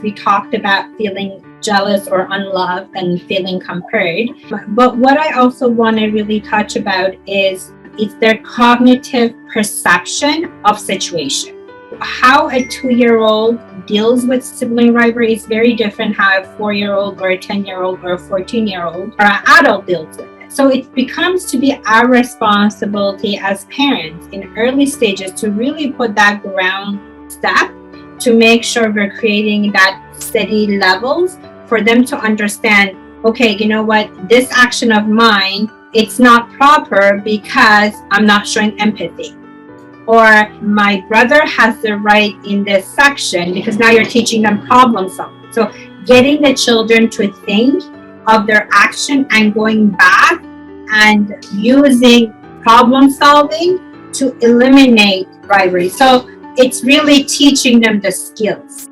We talked about feeling jealous or unloved and feeling compared. But what I also want to really touch about is their cognitive perception of situation. How a 2-year-old deals with sibling rivalry is very different how a 4-year-old or a 10-year-old or a 14-year-old or an adult deals with it. So it becomes to be our responsibility as parents in early stages to really put that ground step to make sure we're creating that steady levels for them to understand, okay, you know what, this action of mine, it's not proper because I'm not showing empathy. Or my brother has the right in this section, because now you're teaching them problem solving. So getting the children to think of their action and going back and using problem solving to eliminate rivalry. So it's really teaching them the skills.